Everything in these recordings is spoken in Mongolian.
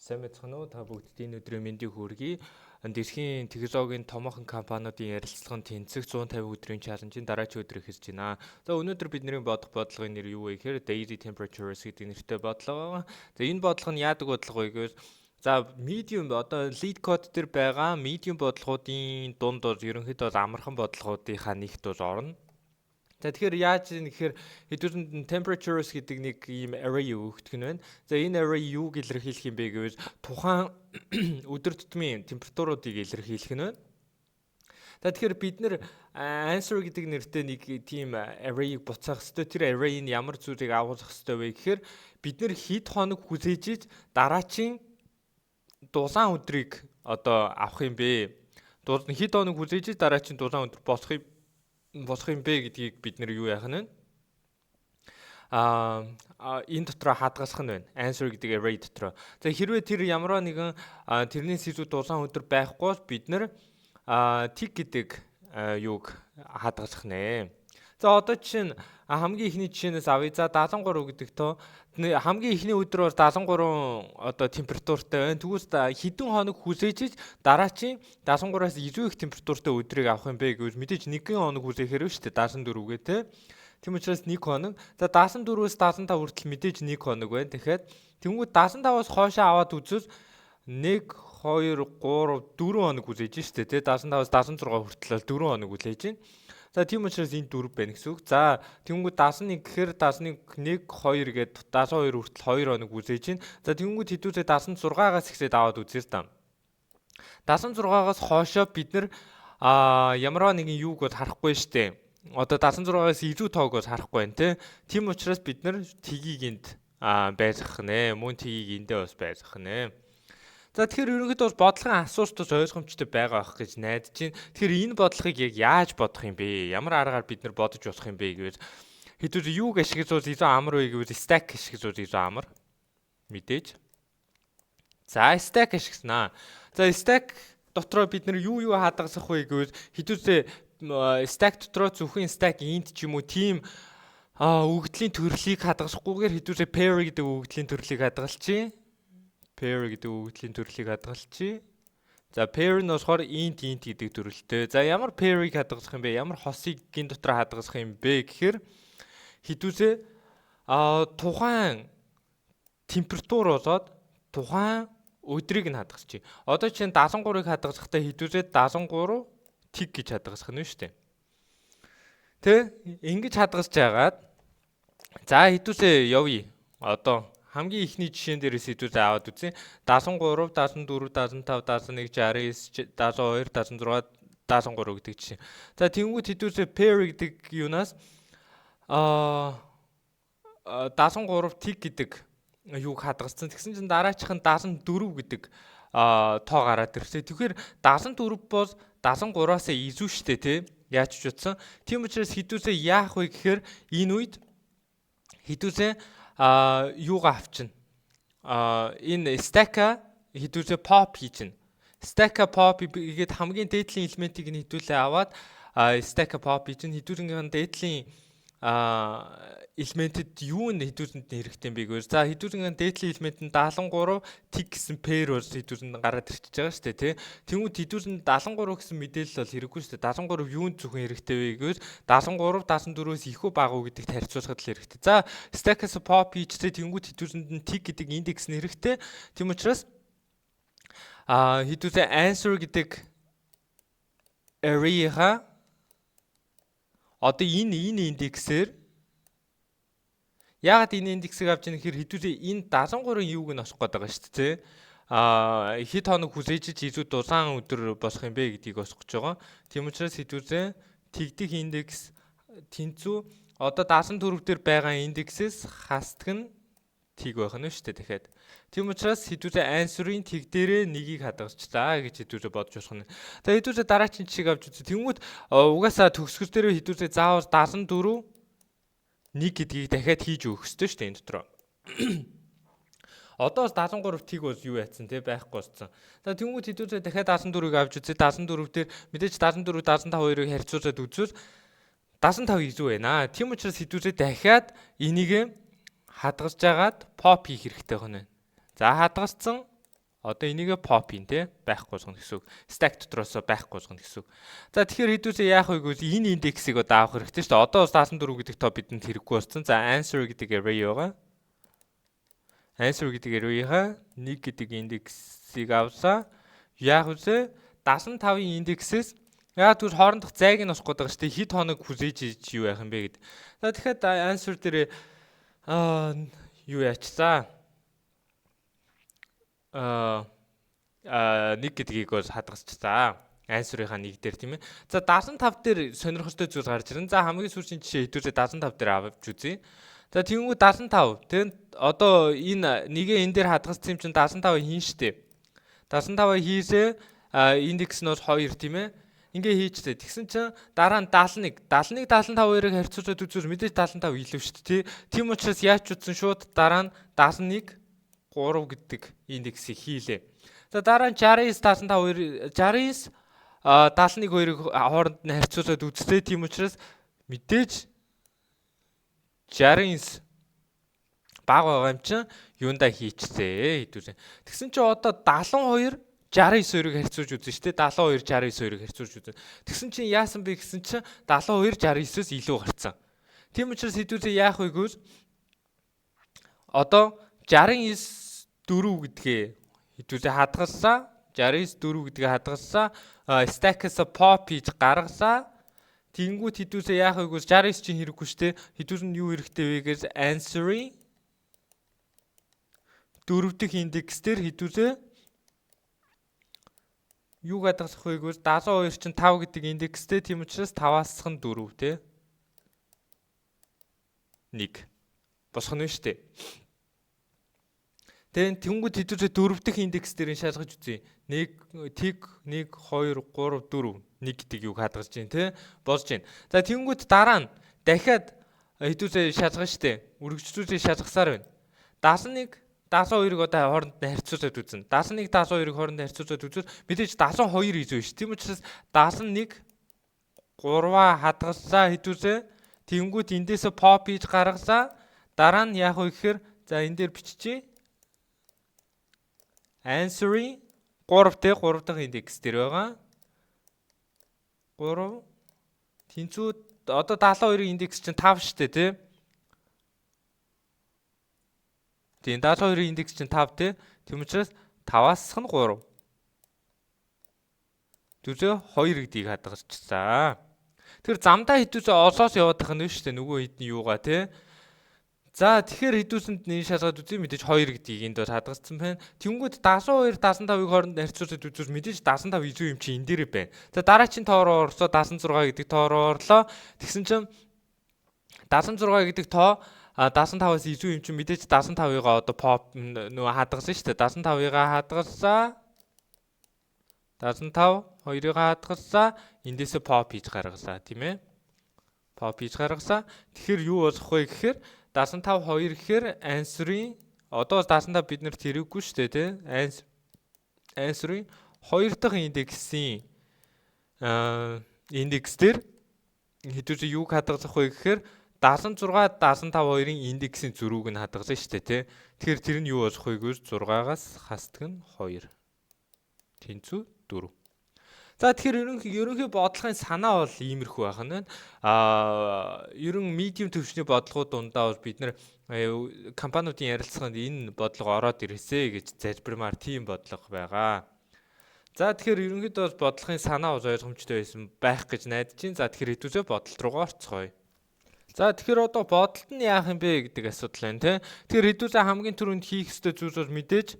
Сайн байцгаана уу? Та бүгдийн өдрийн мэндийг хүргэе. Дэлхийн технологийн томоохон компаниудын ярилцлагын тэнцэх 150 өдрийн чаленжийн дараагийн өдөр эхэлж байна. За өнөөдөр бидний бодох бодлогын нэр юу вэ гэхээр Daily Temperatures гэдэг нэртэй бодлого байгаа. За энэ бодлого нь яадаг бодлого вэ гэвэл medium одоо lead code дээр байгаа medium бодлогуудын дунд бол ерөнхийдөө амархан бодлогуудынхаа нэгт бол орно. За тэгэхээр яаж юм гэхээр хэдүүдэнд temperatures гэдэг нэг ийм array өгдөг нь байна. За энэ array юуг илэрхийлэх юм бэ гэвэл тухайн өдөр тутмын температуруудыг илэрхийлэх нь байна. За тэгэхээр бид нэр answer гэдэг нэртэй нэг тийм array-г буцаах хэрэгтэй. Тэр array нь ямар зүйлийг агуулах хэрэгтэй вэ гэхээр бид нэр хэд хоног хүсэж дараачийн дулаан өдрийг одоо авах юм бэ? Хэд хоног хүсэж дараачийн дулаан өдөр болох юм бэ гэдгийг бид нэр юу яах нь вэ? Энэ дотор хадгалах нь байна. Answer гэдэг array дотор. За хэрвээ тэр ямарваа нэгэн тэрнээс илүү дулаан өдөр байхгүй бол бид нэр tick гэдэг юуг хадгалах нэ. За одоо жишээ нь хамгийн ихний жишээнээс авъя. За 73 гэдэг тоо хамгийн ихний өдөр бол 73 одоо температуртай байна. Тэгвэл хэдэн хоног хүсэж дараачийн 73-аас илүү их температуртай өдрийг авах юм бэ гэвэл мэдээж 1 хоног хүсэхээр шүү дээ 74-гээ те. Тийм учраас 1 хоног. За 74-өөс 75 хүртэл мэдээж 1 хоног байна. Тэгэхээр тэнгууд 75-аас хойшоо аваад үзвэл 1 2 3 4 хоног хүлээж шүү дээ те. 75-аас 76 хүртэл 4 хоног хүлээж байна. За тийм учраас энэ 4 байна гэсэн үг. За тэнгууд 71 гэхээр 71 1 2 гээд 72 хүртэл 2 хоног үзээж байна. За тэнгууд хэдүүлээ 76-аас ихсээд аваад үзье л да. 76-аас хойшоо бид нар ямарваа нэгэн юуг бол харахгүй штэ. Одоо 76-аас илүү тоог бол харахгүй байна те. Тийм учраас бид нар тгийг энд байлгах нэ. Мөн тгийг эндээ бас байлгах нэ. За тэгэхээр ерөнхийдөө бол бодлогын асуулт бас ойлгомжтой байгаа байх гэж найдаж байна. Тэгэхээр энэ бодлогыг яг яаж бодох юм бэ? Ямар аргаар бид нар бодож болох юм бэ гэвэл хэдүүл юуг ашиглавал илүү амар вэ гэвэл stack ашиглавал илүү амар. Мэдээж. За stack ашиглана. За stack дотроо бид нар юу хадгалах вэ гэвэл хэдүүлээ stack дотроо зөвхөн stack int ч юм уу тийм өгөгдлийн төрлийг хадгалахгүйгээр хэдүүлээ pair гэдэг өгөгдлийн төрлийг хадгалчихъя. Pair гэдэг өгөгдлийн төрлийг хадгалчихъя. За pair нь болохоор int гэдэг төрөлтэй. За ямар pair-ыг хадгалах юм бэ? Ямар хосыг гин дотор хадгалах юм бэ гэхээр хэдүүлээ тухайн температур болоод тухайн өдрийг нь хадгалчихъя. Одоо чинь 73-ыг хадгалахдаа хэдүүлээ 73 tick гэж хадгалах нь шүү дээ. Тэ ингэж хадгалж байгаад за хэдүүлээ явъя. Одоо хамгийн ихний жишээн дээрээс хэдүүлээ аваад үзье. 73, 74, 75, 71, 69, 72, 76, 73 гэдэг жишээ. За тэнгууд хэдүүлээ pair гэдэг юунаас 73 tick гэдэг юуг хадгалсан. Тэгсэн чинь дараачих нь 74 гэдэг тоо гараад ирсэн. Тэгэхээр 74 бол 73-аас илүү штэ тий. Яаж ч утсан. Тийм учраас хэдүүлээ яах вэ гэхээр энэ үед хэдүүлээ юугаа авчна. Энэ stack-а хэдүүлээ pop хийчихнэ. Stack-а pop игээд хамгийн дээдлийн элементийг нь хэдүүлээ аваад stack-а pop хийчихнэ. Хэдүүлэн дээдлийн элементэд юу н хэдүүлэнд хэрэгтэй юм бэ гэвэл за хэдүүлэн дээдлийн элемент нь 73 tick гэсэн pair бол хэдүүлэн гараад ирчихэж байгаа шүү дээ тий. Тэнгүүд хэдүүлэн 73 гэсэн мэдээлэл бол хэрэггүй шүү дээ. 73 юунд зөвхөн хэрэгтэй вэ гэвэл 73 74-өөс ихүү бага уу гэдэгт харьцуулахад л хэрэгтэй. За stack-аас pop хийчихээ тэнгүүд хэдүүлэнд нь tick гэдэг индекс нь хэрэгтэй. Тийм учраас хэдүүлээ answer гэдэг array-га одоо энэ индексээр яагаад энэ индексийг авч яах гэхээр хэдүүлээ энэ 73-ын юуг нь осох гээд байгаа шүү дээ. Хэд хоног хүсэж илүү дулаан өдөр болох юм бэ гэдгийг осох гэж байгаа. Тийм учраас хэдүүлээ тэгдэх индекс тэнцүү одоо 74 дээр байгаа индексээс хасдаг нь тиг байх нь шүү дээ дахиад. Тийм учраас хэдүүлээ answer-ийн тэг дээрээ нэгийг хадгалчлаа гэж хэдүүлээ бодож болох нь. За хэдүүлээ дараагийн жишээг авч үзье. Тэнгүүд угаасаа төгсгөл дээр хэдүүлээ заавал 74 1 гэдгийг дахиад хийж өгөх ёстой шүү дээ энэ дотор. Одоо 73 тиг бол юу яатсан те байхгүй болцсон. За тэнгүүд хэдүүлээ дахиад 74-ийг авч үзье. 74 дээр мэдээж 74 75-2-ыг харьцуулаад үзвэл 75 илүү байна. Тийм учраас хэдүүлээ дахиад энийг хадгалж агаад pop хийх хэрэгтэй байна. За хадгалсан Одоо энийгээ pop-ийн те байхгүй болгоно гэсэн үг. Stack дотроос байхгүй болгоно гэсэн үг. За тэгэхээр хэдүүсээ яах вэ гэвэл энэ индексийг одоо авах хэрэгтэй шүү дээ. Одоо бас 74 гэдэг тоо бидэнд хэрэггүй болсон. За answer гэдэг array байгаа. Answer гэдэг array-га 1 гэдэг индексийг авсаа яах вэ? 75-ын индексээс яагаад гэвэл хоорондох зайг нь усах гэдэг шүү дээ. Хэд хоног хүзээж юу яах юм бэ гэд. За тэгэхээр answer дээр юу яачсаа? Нэг гэдгийг бас хадгалчихсан. Answer-ийнхаа нэг дээр тийм ээ. За 75 дээр сонирхолтой зүйл гарч ирэн. За хамгийн сүүлийн жишээ хэдүүлээ 75 дээр авч үзье. За тэгэнгүүт 75. Тэгвэл одоо энэ нэгээ энэ дээр хадгалсан юм чинь 75 хийн штэ. 75 хийсээ индекс нь 2 тийм ээ. Ингээ хийчихсэн. Тэгсэн чинь дараа нь 71. 71 75-ыг харьцуулаад үзвэл мэдээж 75 илүү шүү дээ. Тийм учраас яаж ч утсан шууд дараа нь 71 3 гэдэг индексийг хийлээ. За дараа нь 69 75 69 71 2-ыг хооронд нь харьцуулаад үзтээ. Тийм учраас мэдээж 69 баг байгаа юм чинь юундаа хийчихсэн хэдүүлээ. Тэгсэн чинь одоо 72 69-ыг харьцуулж үзэн шүү дээ. 72 69-ыг харьцуулж үзэн. Тэгсэн чинь яасан бэ гэсэн чинь 72 69-өөс илүү гарцсан. Тийм учраас хэдүүлээ яах вэ гэвэл одоо 69 4 гэдгээ хэдүүлээ хадгалсаа 69 4 гэдгээ хадгалсаа stack-аас pop хийж гаргасаа тэгэнгүүт хэдүүлээ яах вэ гэвэл 69 чинь хэрэггүй шүү дээ. Хэдүүл нь юу хэрэгтэй вэ гэж answer-ийн 4 дахь индекс дээр хэдүүлээ юу гадагсах вэ гэвэл 72 чинь 5 гэдэг индекстэй. Тийм учраас 5-аас нь 4 тий 1 босох нь шүү дээ. Тэгээд тэнгууд хэдүүлээ 4 дахь индекс дээр нь шалгаж үзье. 1 тэг 1 2 3 4 1 гэдэг юг хадгалж байна тий болж байна. За тэнгууд дараа нь дахиад хэдүүлээ шалгана штэ. Үргэлжлүүлээ шалгасаар байна. 71 72-ыг одоо хооронд нь харьцуулаад үзнэ. 71 72-ыг хооронд нь харьцуулаад үзвэл мэдээж 72 хийж байна ш. Тийм учраас 71 3-аа хадгалсаа хэдүүлээ тэнгууд эндээсээ pop хийж гаргасаа дараа нь яах вэ гэхээр за энэ дээр биччихье. Answer-ийн 3 дахь индекс дээр байгаа. 3 тэнцүү одоо 72-ийн индекс чинь 5 шүү дээ тий. Тийм 72-ийн индекс чинь 5 тий. Тийм учраас 5-аас нь 3. Түзээ 2 гэдгийг хадгалчихсан. Тэр замдаа хэдүүлээ олоос яваад тах нь шүү дээ нөгөө хэд нь юугаа тий. За тэгэхээр хэдүүлсэнд нэг шалгаад үзье мэдээж 2 гэдгийг энд хадгалсан байна. Тэнгүүд 72 75-ыг хооронд харьцуулаад үзвэл мэдээж 75 илүү юм чи энэ дээрээ байна. За дараагийн тоороо орсоо 76 гэдэг тоороо орлоо. Тэгсэн чинь 76 гэдэг тоо 75-аас илүү юм чи мэдээж 75-ыг одоо pop нөгөө хадгалсан шүү дээ. 75-ыг хадгалсаа 75 2-ыг хадгалсаа эндээсээ pop хийж гаргасаа тийм ээ. Pop хийж гаргасаа. Тэгэхээр юу болох вэ гэхээр 75 2 гэхээр answer-ийн одоо 75 бид нарт хэрэггүй шүү дээ тий. Answer-ийн 2 дахь индексийн индекс дээр хэдүүлээ юуг хадгалах вэ гэхээр 76 75 2-ын индексийн зөрүүг нь хадгалсан шүү дээ тий. Тэгэхээр тэр нь юу болох вэ гэвэл 6-аас хасдаг нь 2. Тэнцүү 4. За тэгэхээр ерөнхий бодлогын санаа бол иймэрхүү байх нь байна. Ерөн medium төвчний бодлогууд дундаа бол бид нэр компаниудын ярилцлаганд энэ бодлого ороод ирээсэ гэж залбирмаар тийм бодлого байгаа. За тэгэхээр ерөнхийдөө бодлогын санаа бол ойлгомжтой байсан байх гэж найдаж байна. За тэгэхээр хэдүүлээ бодолт руугаа орцгоё. За тэгэхээр одоо бодолт нь яах юм бэ гэдэг асуудал байна тий. Тэгэхээр хэдүүлээ хамгийн түрүүнд хийх ёстой зүйл бол мэдээж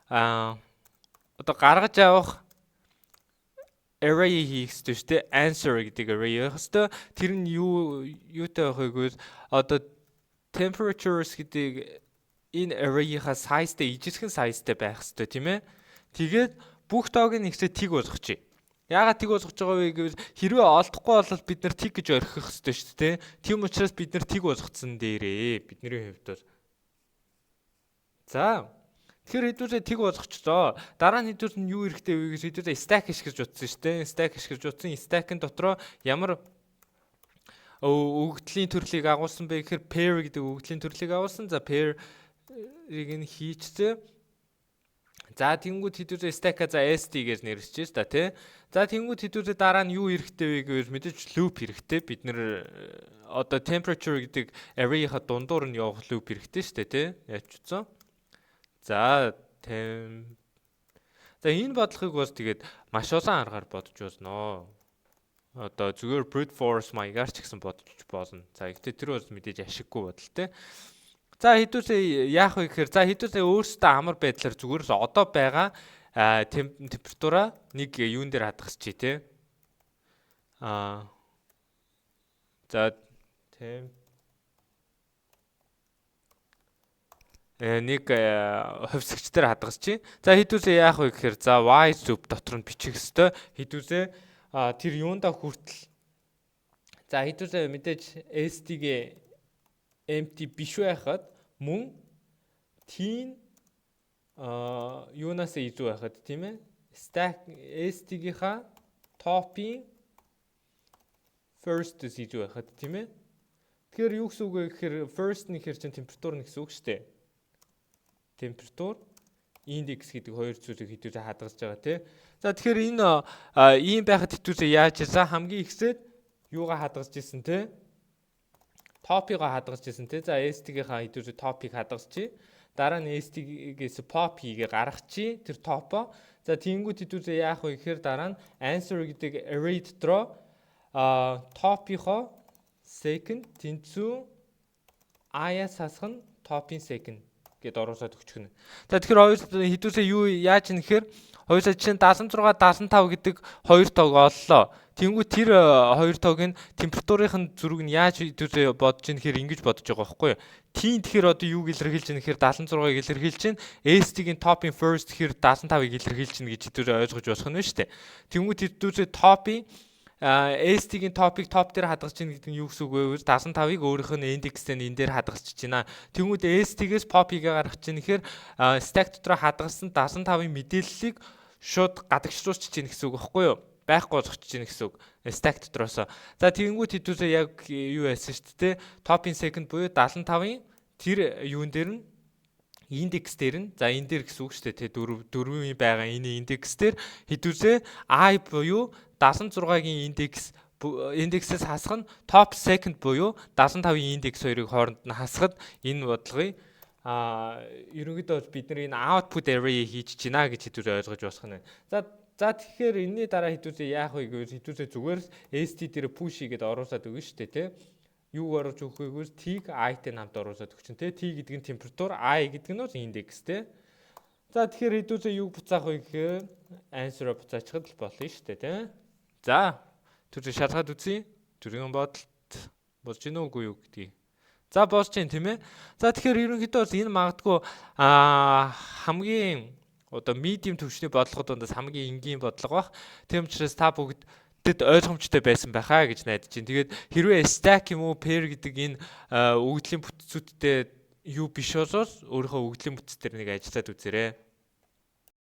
одоо гаргаж авах array хийх ёстой шүү дээ. Answer гэдэг array хийх ёстой. Тэр нь юутай байх вэ гэвэл одоо temperatures гэдэг энэ array-ийнхаа size-тэй ижлэхэн size-тэй байх ёстой тийм ээ. Тэгээд бүх тоог нь ихсээ тэг болгочих. Яагаад тэг болгож байгаа вэ гэвэл хэрвээ олдохгүй бол бид нар тэг гэж орхих ёстой шүү дээ. Тийм учраас бид нар тэг болгоцсон дээрээ бидний хувьд бол. За тэгэхээр хэдүүлээ тэг болгочихлоо. Дараа нь хэдүүл нь юу хэрэгтэй вэ гэж хэдүүлээ stack ашиглаж утсан шүү дээ. Stack ашиглаж утсан. Stack-ын дотроо ямар өгөгдлийн төрлийг агуулсан бэ гэхээр pair гэдэг өгөгдлийн төрлийг агуулсан. За pair-ийг нь хийчихсэн. За тэнгууд хэдүүлээ stack за SD гэж нэрлэж та тий. За тэнгууд хэдүүлээ дараа нь юу хэрэгтэй вэ гэвэл мэдээж loop хэрэгтэй. Бид нэр одоо temperature гэдэг array-ийнхаа дундуур нь явах loop хэрэгтэй шүү дээ тий. Яаж ч утсан. За за энэ бодлогыг бас тэгээд маш олон аргаар бодож байна. Одоо зүгээр brute force маягаар ч гэсэн бодож болно. За гэхдээ тэр бас мэдээж ашиггүй бодол тий. За хэдүүлээ яах вэ гэхээр за хэдүүлээ өөрсдөө амар байдлаар зүгээр л одоо байгаа температураа нэг юун дээр хадгалчих тий. За тийм нэг хувьсгч дээр хадгалчих. За хэдүүлээ яах вэ гэхээр за y loop дотор нь бичих хэвээр хэдүүлээ тэр юунда хүртэл за хэдүүлээ мэдээж SD-гээ empty биш байхад мөн тийм юунаас илүү байхад тийм ээ stack SD-гийнхаа top-ийн first илүү байхад тийм ээ. Тэгэхээр юу гэсэн үг вэ гэхээр first нь хэр чин температур нь гэсэн үг шүү дээ. Температур индекс гэдэг хоёр зүйлийг хэдүүлээ хадгалж байгаа тий. За тэгэхээр энэ ийм байхад хэдүүлээ яаж за хамгийн ихсээд юугаа хадгалж ирсэн тий. Top-ийг хадгалж ирсэн тий. За SD-гийнхаа хэдүүлээ top-ийг хадгалчих. Дараа нь SD-гээс pop хийгээ гаргачих тэр top-о. За тиймгүүд хэдүүлээ яах вэ гэхээр дараа нь answer гэдэг array дотор top-ийнхоо second тэнцүү i-аас хасах нь top-ийн second гэд оруулаад өгчихнэ. За тэгэхээр хоёр хэдүүлээ юу яаж юм гэхээр хоёулаа чинь 76 75 гэдэг хоёр тоог оллоо. Тэнгүү тэр хоёр тоог нь температурын зүрэг нь яаж хэдүүлээ бодож ийн гэхээр ингэж бодож байгаа байхгүй юу? Тийм тэгэхээр одоо юуг илэрхийлж ийн гэхээр 76-ыг илэрхийлж ийн SD-гийн top-ийн first гэхээр 75-ыг илэрхийлж ийн гэж хэдүүлээ ойлгож болох нь шүү дээ. Тэнгүү хэдүүлээ top-ийн SD-гийн top-ыг top дээр хадгалж ийн гэдэг нь юу гэсэн үг вэ? 75-ыг өөрийнх нь индекстэй энэ дээр хадгалж байна. Тэнгүүд SD-гээс pop-ыг гаргаж ийн гэхээр stack дотор хадгалсан 75-ын мэдээллийг шууд гадагшруулж чинь гэсэн үг байхгүй юу? Байхгүй болгоч чинь гэсэн үг. Stack дотроос. За тэнгүүд хэдүүлээ яг юу яасан шүү дээ. Top-ийн second буюу 75-ын тэр юун дээр нь индекс дээр нь за энэ дээр гэсэн үг шүү дээ. Дөрвийн байгаа энэ индекс дээр хэдүүлээ I буюу 76-гийн индексээс хасах нь top second буюу 75-ийн индекс хоёрыг хооронд нь хасахад энэ бодлогыг ерөнхийдөө бид нар энэ output array хийж гинэ гэж хэдүүлээ ойлгож болох нь. За тэгэхээр энэний дараа хэдүүлээ яах вэ гэвэл хэдүүлээ зүгээр SD дээр push хийгээд оруулаад өгнө шүү дээ тий. Юу оруулж өгөх вэ гэвэл T-г I-тэй хамт оруулаад өгчин тий. T гэдэг нь температур, I гэдэг нь бол индекс тий. За тэгэхээр хэдүүлээ юг буцаах вэ гэхээр answer-а буцаачихад л болно шүү дээ тий. За түрүү шалгаад үзье. Төрийн бодолд болж гин үгүй юу гэдгийг. За болж гин тийм ээ. За тэгэхээр ерөнхийдөө бол энэ магадгүй хамгийн одоо medium түвшний бодлогод дондоос хамгийн энгийн бодлого бах. Тийм учраас та бүгдэд ойлгомжтой байсан байхаа гэж найдаж байна. Тэгээд хэрвээ stack юм уу pair гэдэг энэ өгөгдлийн бүтцүүдтэй юу биш болвол өөрийнхөө өгөгдлийн бүтцээр нэг ажиллаад үзээрэй.